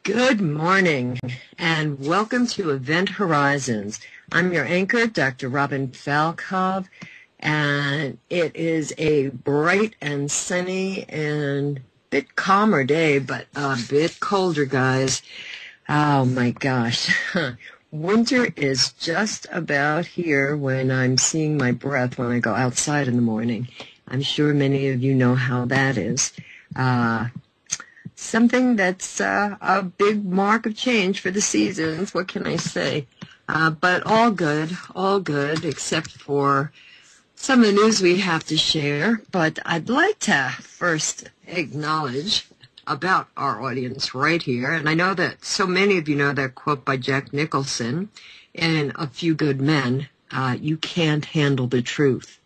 Good morning, and welcome to Event Horizons. I'm your anchor, Dr. Robin Falkov, and it is a bright and sunny and bit calmer day, but a bit colder, guys. Oh my gosh. Winter is just about here when I'm seeing my breath when I go outside in the morning. I'm sure many of you know how that is. Something that's a big mark of change for the seasons. What can I say? But all good, except for some of the news we have to share. But I'd like to first acknowledge about our audience right here. And I know that so many of you know that quote by Jack Nicholson in A Few Good Men, you can't handle the truth.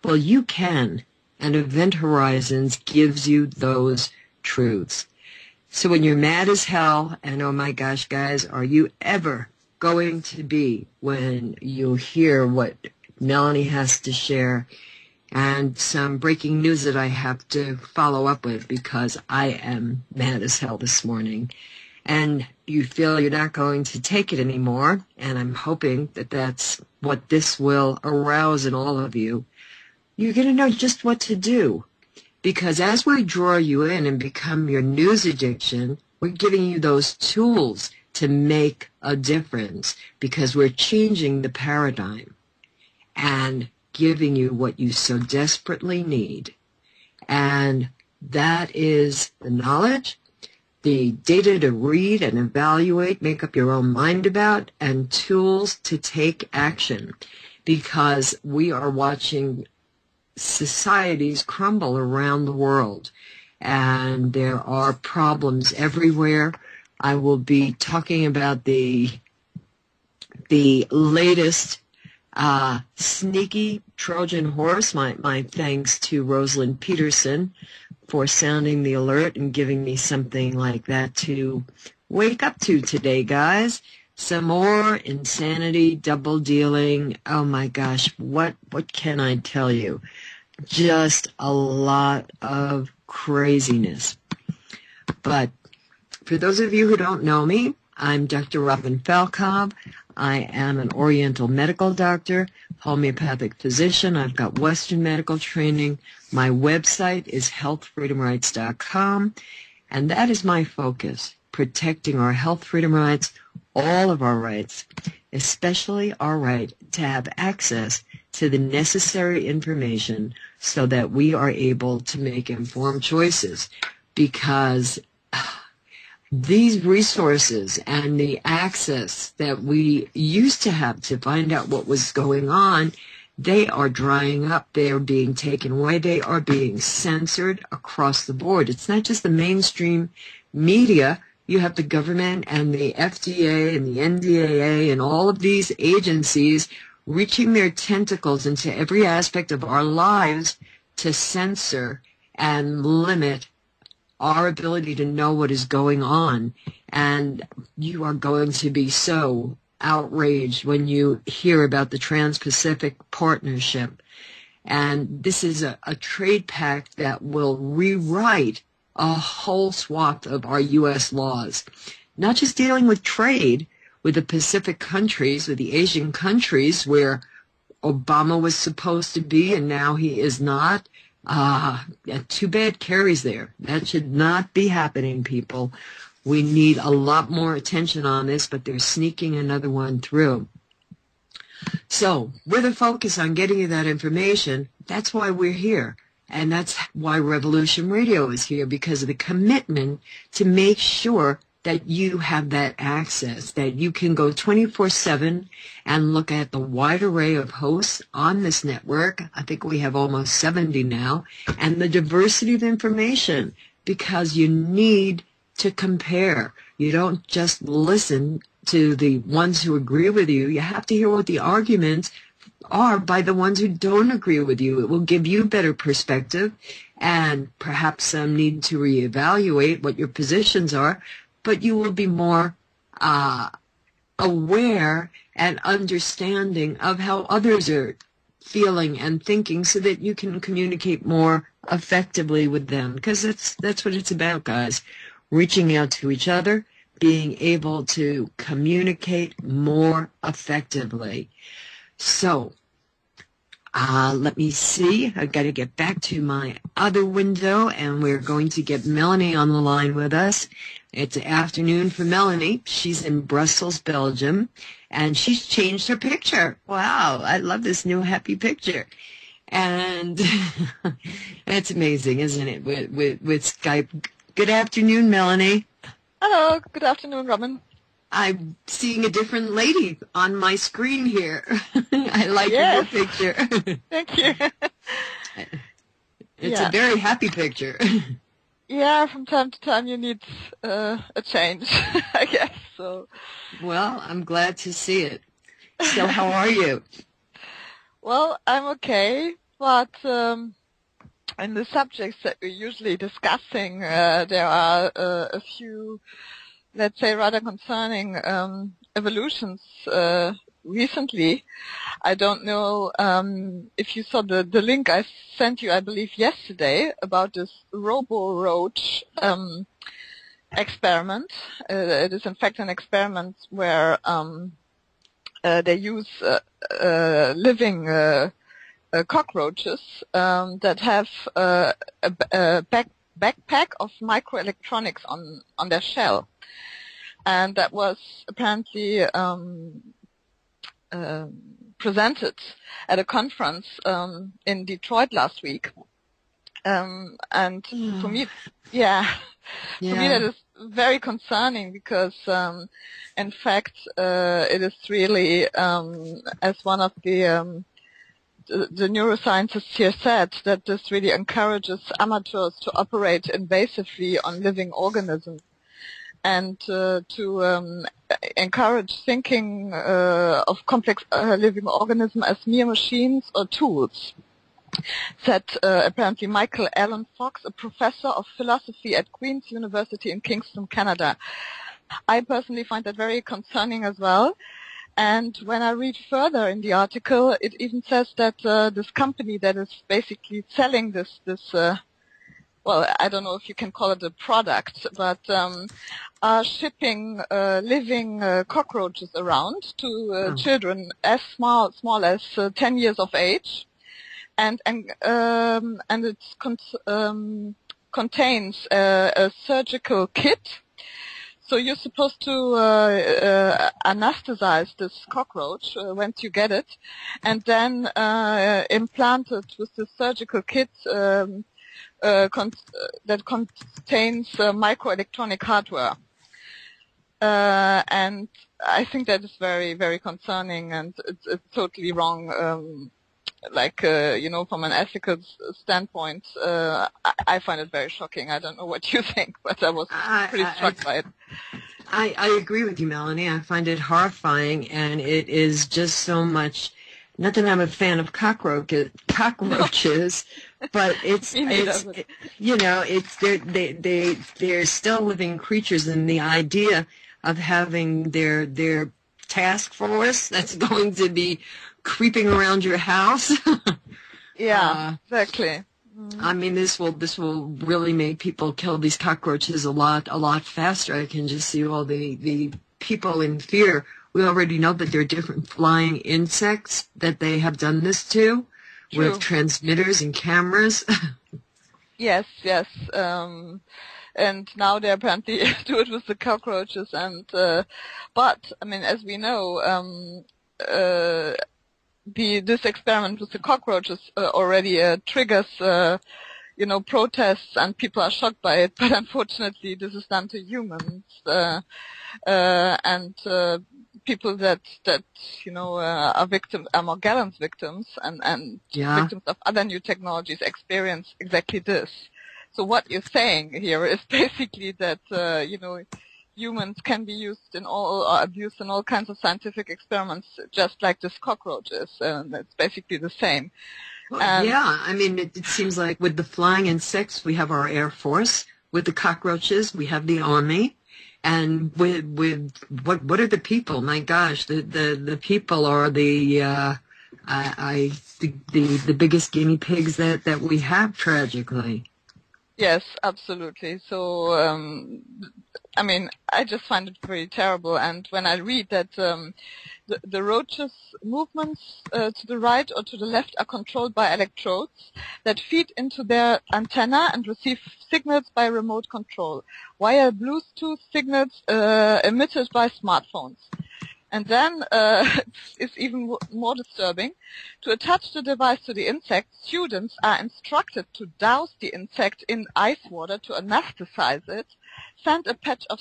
Well, you can, and Event Horizons gives you those truths. So when you're mad as hell, and oh my gosh, guys, are you ever going to be when you hear what Melanie has to share and some breaking news that I have to follow up with because I am mad as hell this morning, and you feel you're not going to take it anymore, and I'm hoping that that's what this will arouse in all of you. You're going to know just what to do. Because as we draw you in and become your news addiction, we're giving you those tools to make a difference because we're changing the paradigm and giving you what you so desperately need. And that is the knowledge, the data to read and evaluate, make up your own mind about, and tools to take action. Because we are watching societies crumble around the world, and there are problems everywhere. I will be talking about the latest sneaky Trojan horse. My thanks to Rosalind Peterson for sounding the alert and giving me something like that to wake up to today, guys. Some more insanity, double dealing. Oh my gosh, what can I tell you? Just a lot of craziness. But for those of you who don't know me, I'm Dr. Robin Falkov. I am an Oriental medical doctor, homeopathic physician. I've got Western medical training. My website is healthfreedomrights.com, and that is my focus, protecting our health freedom rights, all of our rights, especially our right to have access to the necessary information so that we are able to make informed choices. Because these resources and the access that we used to have to find out what was going on, they are drying up. They are being taken away. They are being censored across the board. It's not just the mainstream media. You have the government and the FDA and the NDAA and all of these agencies reaching their tentacles into every aspect of our lives to censor and limit our ability to know what is going on. And you are going to be so outraged when you hear about the Trans-Pacific Partnership. And this is a trade pact that will rewrite a whole swath of our U.S. laws, not just dealing with trade with the Pacific countries, with the Asian countries where Obama was supposed to be and now he is not. Too bad Kerry's there. That should not be happening, people. We need a lot more attention on this, but they're sneaking another one through. So, with a focus on getting you that information, that's why we're here. And that's why Revolution Radio is here, because of the commitment to make sure that you have that access, that you can go 24/7 and look at the wide array of hosts on this network. I think we have almost 70 now, and the diversity of information, because you need to compare. You don't just listen to the ones who agree with you. You have to hear what the arguments are by the ones who don't agree with you. It will give you better perspective and perhaps some need to reevaluate what your positions are, but you will be more aware and understanding of how others are feeling and thinking so that you can communicate more effectively with them, because that's what it's about, guys. Reaching out to each other, being able to communicate more effectively. So, let me see. I've got to get back to my other window, and we're going to get Melanie on the line with us. It's afternoon for Melanie. She's in Brussels, Belgium, and she's changed her picture. Wow, I love this new happy picture. And it's amazing, isn't it, with Skype. Good afternoon, Melanie. Hello, good afternoon, Robin. I'm seeing a different lady on my screen here. I like your picture. Thank you. It's a very happy picture. Yeah, from time to time you need a change, I guess. So. Well, I'm glad to see it. So how are you? Well, I'm okay, but in the subjects that we're usually discussing, there are a few, let's say, rather concerning evolutions recently. I don't know if you saw the link I sent you, I believe, yesterday about this RoboRoach experiment. It is, in fact, an experiment where they use living cockroaches that have a backpack of microelectronics on their shell. And that was apparently presented at a conference in Detroit last week. And for me, for me that is very concerning because, in fact, it is really, as one of the neuroscientists here said, that this really encourages amateurs to operate invasively on living organisms and to encourage thinking of complex living organisms as mere machines or tools. Said apparently Michael Allen Fox, a professor of philosophy at Queen's University in Kingston, Canada. I personally find that very concerning as well. And when I read further in the article, it even says that this company that is basically selling this well, I don't know if you can call it a product, but are shipping living cockroaches around to children as small as 10 years of age, and it contains a surgical kit. So you're supposed to anesthetize this cockroach once you get it, and then implant it with the surgical kit that contains microelectronic hardware. And I think that is very, very concerning, and it's totally wrong. From an ethical standpoint, I find it very shocking. I don't know what you think, but I was pretty struck by it. I agree with you, Melanie. I find it horrifying, and it is just so much. Not that I'm a fan of cockroaches, but they're still living creatures, and the idea of having their task force that's going to be creeping around your house. Exactly. I mean, this will really make people kill these cockroaches a lot faster. I can just see all the people in fear. We already know that there are different flying insects that they have done this to. True. With transmitters and cameras. Yes. And now they apparently do it with the cockroaches. And but I mean, as we know, this experiment with the cockroaches already triggers, protests, and people are shocked by it. But unfortunately, this is done to humans, and people that are Morgellons victims and victims of other new technologies experience exactly this. So what you're saying here is basically that humans can be used abused in all kinds of scientific experiments, just like this cockroach is, and it's basically the same. Well, I mean, it seems like with the flying insects, we have our Air Force. With the cockroaches, we have the Army. And with what are the people? My gosh, the people are the biggest guinea pigs that we have, tragically. Yes, absolutely. So, I mean, I just find it very terrible. And when I read that the roaches' movements to the right or to the left are controlled by electrodes that feed into their antenna and receive signals by remote control via Bluetooth signals emitted by smartphones. And then it's even more disturbing. To attach the device to the insect, students are instructed to douse the insect in ice water to anesthetize it, sand a patch of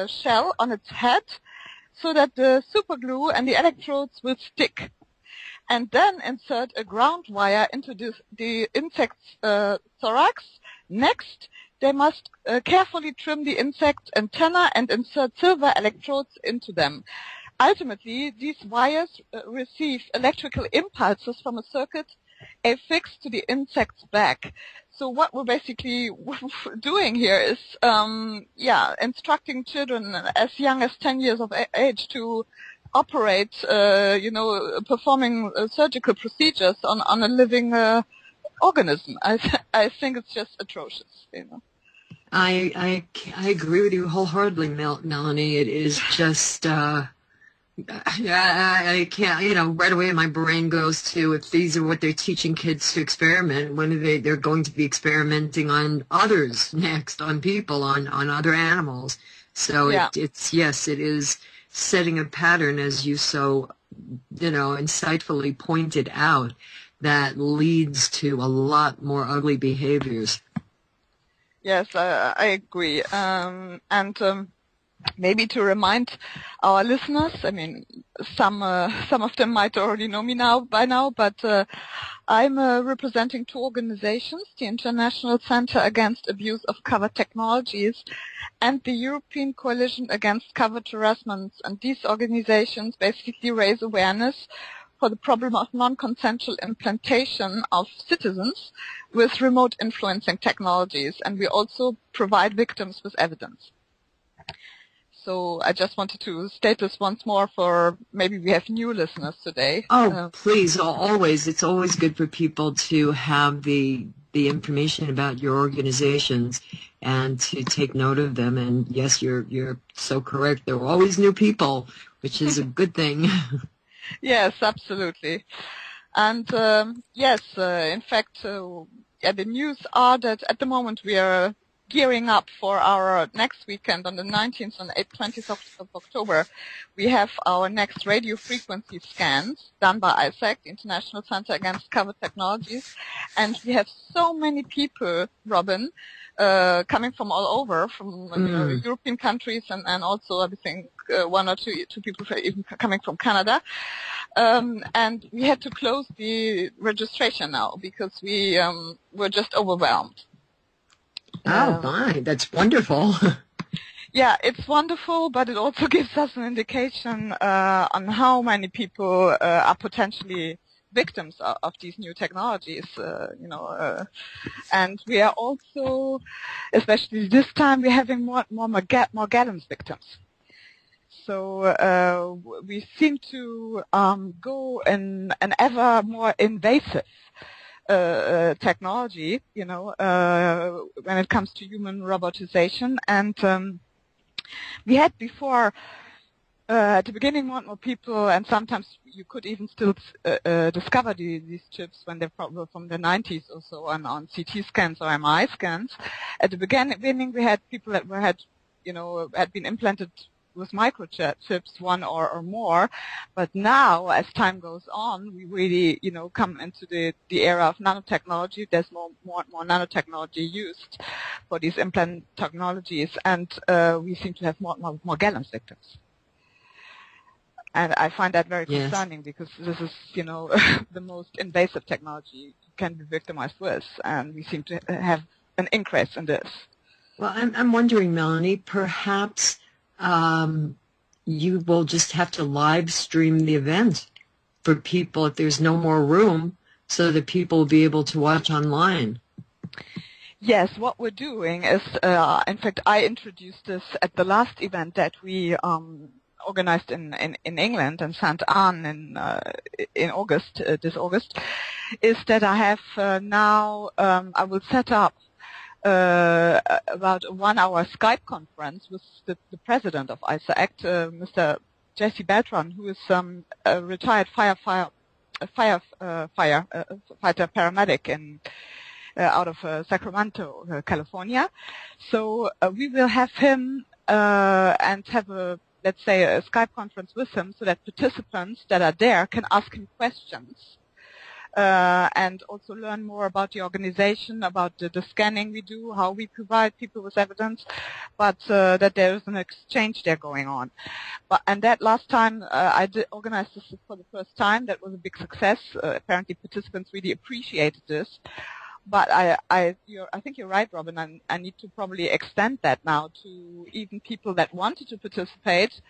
shell on its head so that the superglue and the electrodes will stick, and then insert a ground wire into the insect's thorax. Next, they must carefully trim the insect's antenna and insert silver electrodes into them. Ultimately, these wires receive electrical impulses from a circuit affixed to the insect's back. So what we're basically doing here is, instructing children as young as 10 years of age to operate, performing surgical procedures on a living organism. I think it's just atrocious, you know. I agree with you wholeheartedly, Melanie. It is just. I can't, right away my brain goes to, if these are what they're teaching kids to experiment, when are they're going to be experimenting on others next, on people, on other animals. So Yeah. It is setting a pattern, as you so, insightfully pointed out, that leads to a lot more ugly behaviors. Yes, I agree. Maybe to remind our listeners, I mean, some of them might already know me by now, but I'm representing two organizations, the International Center Against Abuse of Covert Technologies and the European Coalition Against Covert Harassment. And these organizations basically raise awareness for the problem of non-consensual implantation of citizens with remote influencing technologies. And we also provide victims with evidence. So I just wanted to state this once more, for maybe we have new listeners today. Oh, please, always. It's always good for people to have the information about your organizations and to take note of them. And yes, you're so correct. There are always new people, which is a good thing. Yes, absolutely. And in fact, the news are that at the moment we are gearing up for our next weekend on the 19th and 20th of October. We have our next radio frequency scans done by ICAACT, International Center Against Covert Technologies. And we have so many people, Robin, coming from all over, from European countries and also, I think, one or two people even coming from Canada. And we had to close the registration now because we were just overwhelmed. Oh, my, that's wonderful. Yeah, it's wonderful, but it also gives us an indication on how many people are potentially victims of these new technologies, and we are also, especially this time, we're having more Mageddon's victims. So we seem to go in an ever more invasive technology, when it comes to human robotization. And we had before, at the beginning, more people, and sometimes you could even still discover these chips when they're from the 90s or so on CT scans or MRI scans. At the beginning, we had people that had been implanted with microchips, one or more, but now, as time goes on, we really, come into the era of nanotechnology. There's more nanotechnology used for these implant technologies, and we seem to have more Mageddon's victims. And I find that very concerning because this is, the most invasive technology you can be victimized with, and we seem to have an increase in this. Well, I'm wondering, Melanie, perhaps you will just have to live stream the event for people if there's no more room, so that people will be able to watch online. Yes, what we're doing is, in fact, I introduced this at the last event that we organized in England, in St. Anne in August, this August, is that I have now, I will set up about a 1-hour Skype conference with the president of ICAACT, Mr. Jesse Beltran, who is a retired firefighter paramedic out of Sacramento, California. So we will have him and have let's say a Skype conference with him, so that participants that are there can ask him questions. And also learn more about the organization, about the scanning we do, how we provide people with evidence, but that there is an exchange there going on. And that last time I organized this for the first time. That was a big success. Apparently participants really appreciated this. But I think you're right, Robin, and I need to probably extend that now to even people that wanted to participate,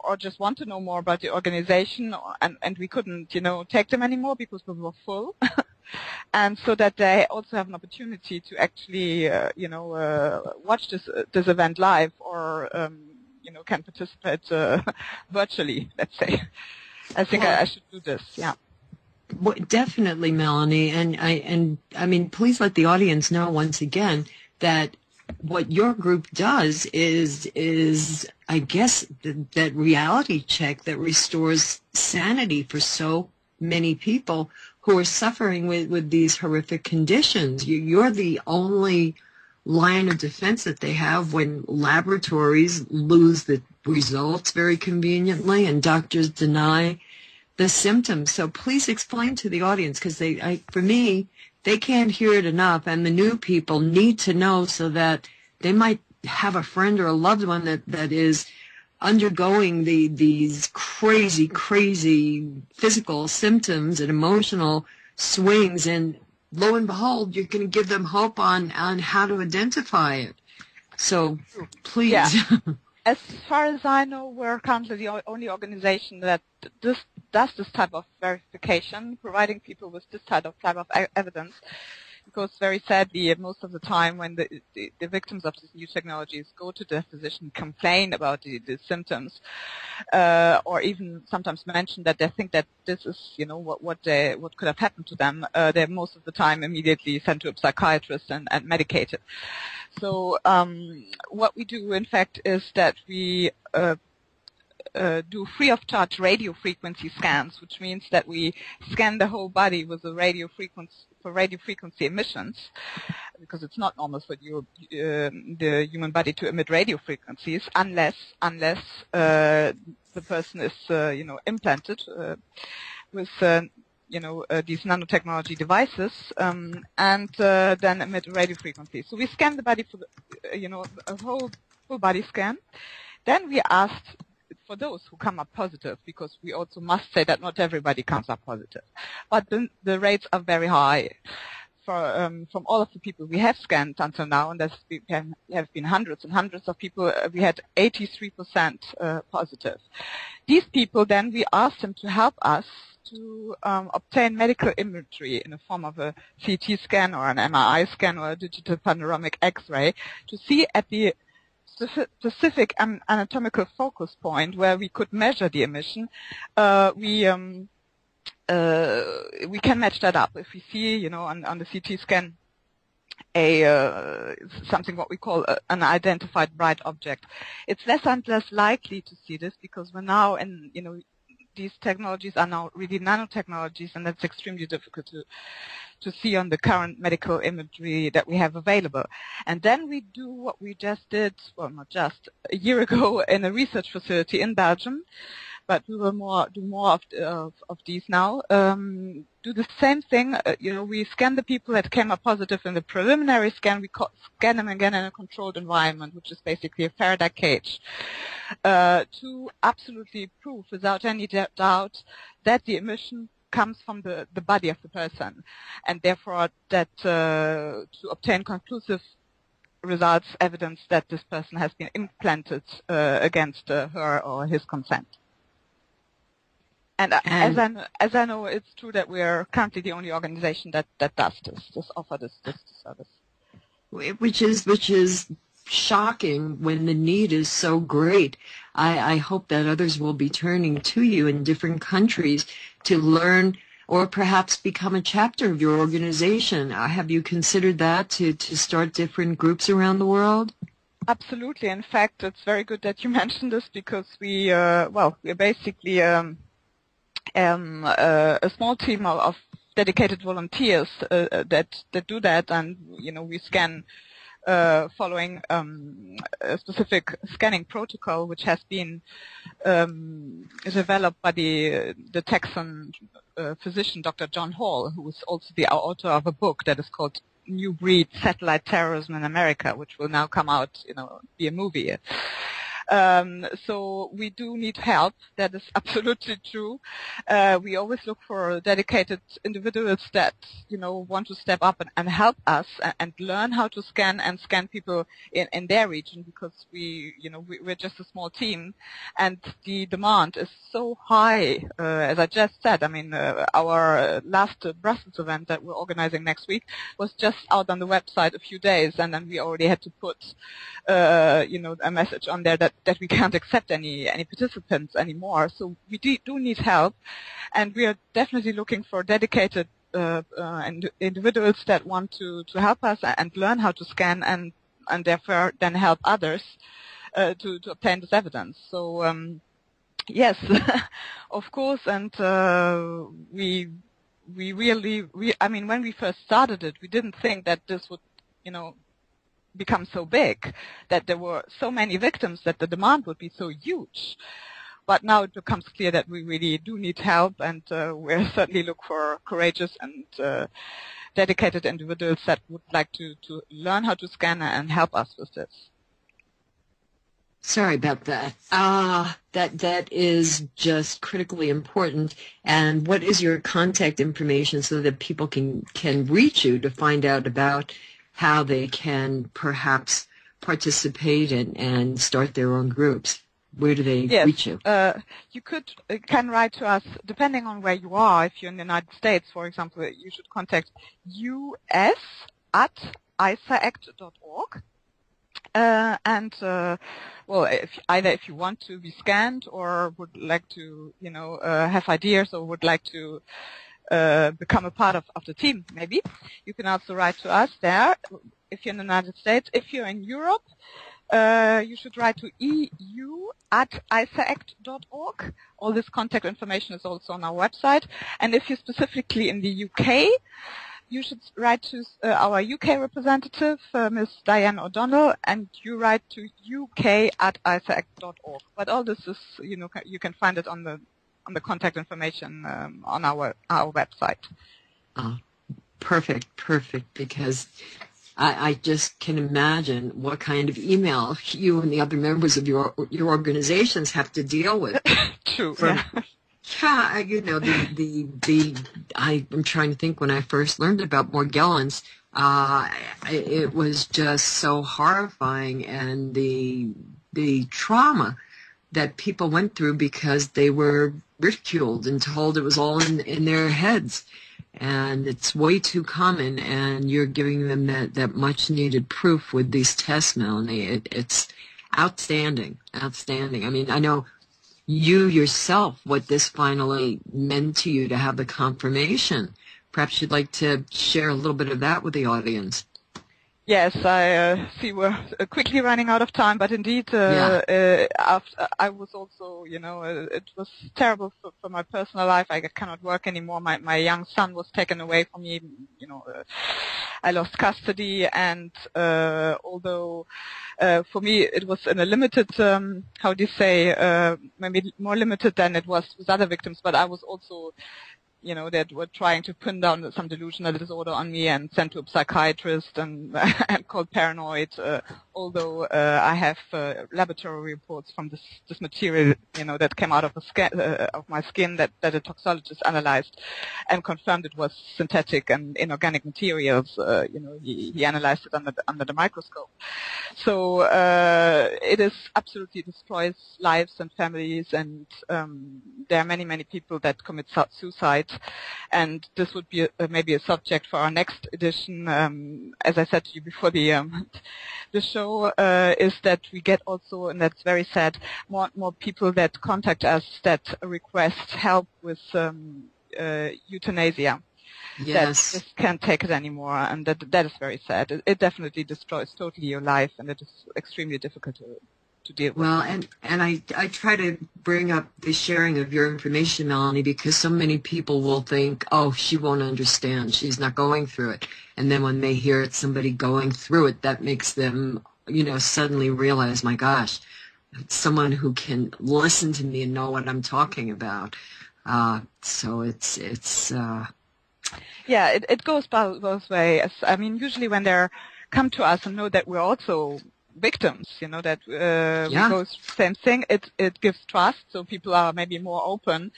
or just want to know more about the organization, and we couldn't, take them anymore because we were full. And so that they also have an opportunity to actually, watch this event live, or, can participate virtually, let's say. I think I should do this, yeah. Well, definitely, Melanie, and I mean, please let the audience know once again that what your group does is I guess that reality check that restores sanity for so many people who are suffering with these horrific conditions. You're the only line of defense that they have when laboratories lose the results very conveniently and doctors deny the symptoms. So please explain to the audience, because for me, they can't hear it enough, and the new people need to know so that they might have a friend or a loved one that is undergoing these crazy physical symptoms and emotional swings, and lo and behold, you're going to give them hope on how to identify it. So please. Yeah. As far as I know, we're currently the only organization that does this type of verification, providing people with this type of evidence. Because very sadly, most of the time when the victims of these new technologies go to their physician, complain about the symptoms, or even sometimes mention that they think that this is, what could have happened to them, they're most of the time immediately sent to a psychiatrist and medicated. So what we do, in fact, is that we do free of charge radio frequency scans, which means that we scan the whole body with a radio frequency emissions, because it's not normal for the human body to emit radio frequencies unless the person is implanted with these nanotechnology devices, and then emit radio frequency. So we scan the body for a whole full body scan. Then we asked for those who come up positive, because we also must say that not everybody comes up positive, but the rates are very high. From all of the people we have scanned until now, and there have been hundreds and hundreds of people, we had 83% positive. These people, then we asked them to help us to obtain medical imagery in the form of a CT scan or an MRI scan or a digital panoramic X-ray to see at the specific anatomical focus point where we could measure the emission. We can match that up if we see, on the CT scan something what we call an identified bright object. It's less and less likely to see this because we're now in, these technologies are now really nanotechnologies, and that's extremely difficult to see on the current medical imagery that we have available. And then we do what we just did, well, not just, a year ago in a research facility in Belgium, but we will do more of these now. Do the same thing, we scan the people that came up positive in the preliminary scan. We scan them again in a controlled environment, which is basically a Faraday cage, to absolutely prove without any doubt that the emission comes from the body of the person, and therefore that to obtain conclusive results, evidence that this person has been implanted against her or his consent. And as I know, it's true that we are currently the only organization that does this offer this service. Which is shocking when the need is so great. I hope that others will be turning to you in different countries to learn or perhaps become a chapter of your organization. Have you considered that to start different groups around the world? Absolutely. In fact, it's very good that you mentioned this because we're basically a small team of dedicated volunteers that do that, and we scan following a specific scanning protocol which has been developed by the Texan physician Dr. John Hall, who is also the author of a book that is called New Breed Satellite Terrorism in America, which will now come out, be a movie. So we do need help. That is absolutely true. We always look for dedicated individuals that, want to step up and help us and learn how to scan people in their region, because we're just a small team and the demand is so high. As I just said, our last Brussels event that we're organizing next week was just out on the website a few days, and then we already had to put, a message on there that we can't accept any participants anymore. So we do need help, and we are definitely looking for dedicated individuals that want to help us and learn how to scan and therefore then help others to obtain this evidence. So yes, of course, and we really, when we first started it, we didn't think that this would, become so big, that there were so many victims, that the demand would be so huge. But now it becomes clear that we really do need help, and we'll certainly look for courageous and dedicated individuals that would like to learn how to scan and help us with this. Sorry about that. That is just critically important. And what is your contact information so that people can reach you to find out about how they can perhaps participate and start their own groups? Where do they reach you? You can write to us, depending on where you are. If you're in the United States, for example, you should contact us@ICAACT.org. If you want to be scanned or would like to, have ideas or would like to become a part of the team, maybe, you can also write to us there if you're in the United States. If you're in Europe, you should write to EU@ICAACT.org. All this contact information is also on our website. And if you're specifically in the UK, you should write to our UK representative, Ms. Diane O'Donnell, and you write to UK@ICAACT.org. But all this is, you can find it on the contact information on our website. Perfect, because I just can imagine what kind of email you and the other members of your organizations have to deal with. True. I'm trying to think, when I first learned about Morgellons, it was just so horrifying, and the trauma that people went through because they were ridiculed and told it was all in their heads. And it's way too common, and you're giving them that much needed proof with these tests, Melanie. It's outstanding. I know you yourself, what this finally meant to you to have the confirmation. Perhaps you'd like to share a little bit of that with the audience. Yes, I see we're quickly running out of time, but indeed, after I was also, it was terrible for my personal life. I cannot work anymore. My young son was taken away from me. I lost custody, and although for me it was in a limited, maybe more limited than it was with other victims, but I was also, that were trying to pin down some delusional disorder on me and sent to a psychiatrist and called paranoid, although I have laboratory reports from this material, that came out of my skin that a toxicologist analyzed and confirmed it was synthetic and inorganic materials. He analyzed it under the microscope. So it is absolutely destroys lives and families, and there are many people that commit suicide. And this would be maybe a subject for our next edition. As I said to you before the show, is that we get also, and that's very sad, more people that contact us that request help with euthanasia. Yes. That just can't take it anymore, and that is very sad. It definitely destroys totally your life, and it is extremely difficult to deal with. Well, and I try to bring up the sharing of your information, Melanie, because so many people will think, oh, she won't understand. She's not going through it. And then when they hear it's somebody going through it, that makes them, you know, suddenly realize, my gosh, someone who can listen to me and know what I'm talking about. So it's yeah, it goes both ways. I mean, usually when they come to us and know that we're also victims, you know, that we go through the same thing, it gives trust, so people are maybe more open.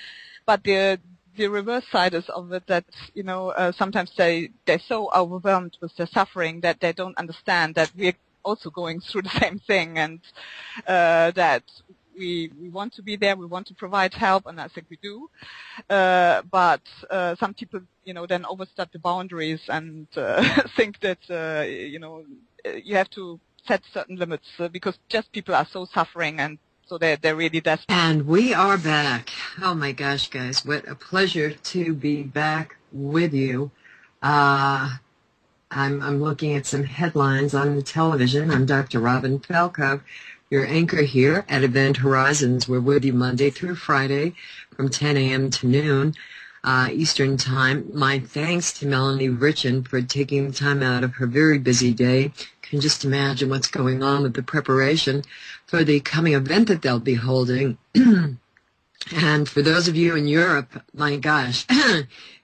But the reverse side is of it that, you know, sometimes they're so overwhelmed with their suffering that they don't understand that we're also going through the same thing, and that we want to be there, we want to provide help, and I think we do. But some people, you know, then overstep the boundaries and think that, you know, you have to set certain limits because just people are so suffering, and so they're really desperate. And we are back. Oh my gosh, guys, what a pleasure to be back with you. I'm looking at some headlines on the television. I'm Dr. Robin Falkov, your anchor here at Event Horizons. We're with you Monday through Friday from 10 a.m. to noon Eastern Time. My thanks to Melanie Vritschan for taking the time out of her very busy day. Can just imagine what's going on with the preparation for the coming event that they'll be holding. And for those of you in Europe, my gosh,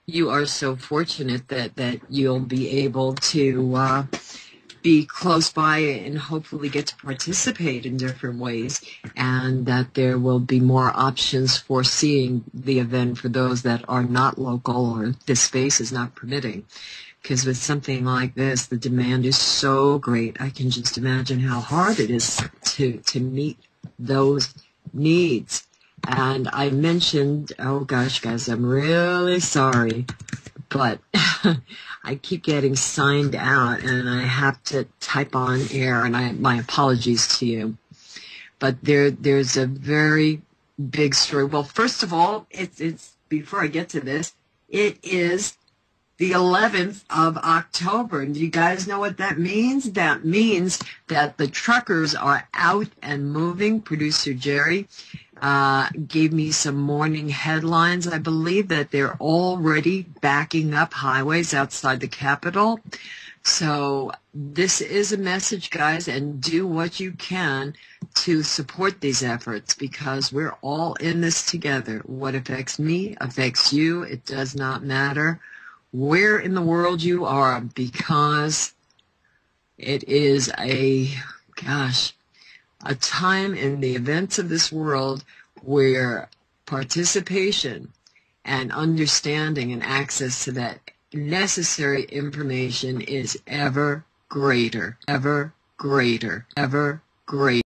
you are so fortunate that you'll be able to be close by and hopefully get to participate in different ways, and that there will be more options for seeing the event for those that are not local or this space is not permitting. Because with something like this, the demand is so great. I can just imagine how hard it is to meet those needs. And I mentioned, oh gosh, guys, I'm really sorry, but I keep getting signed out, and I have to type on air, and my apologies to you. But there's a very big story. Well, first of all, it's before I get to this, it is the 11th of October. And do you guys know what that means? That means that the truckers are out and moving. Producer Jerry gave me some morning headlines. I believe that they're already backing up highways outside the Capitol. So this is a message, guys, and do what you can to support these efforts, because we're all in this together. What affects me affects you. It does not matter where in the world you are, because it is a time in the events of this world where participation and understanding and access to that necessary information is ever greater, ever greater, ever greater.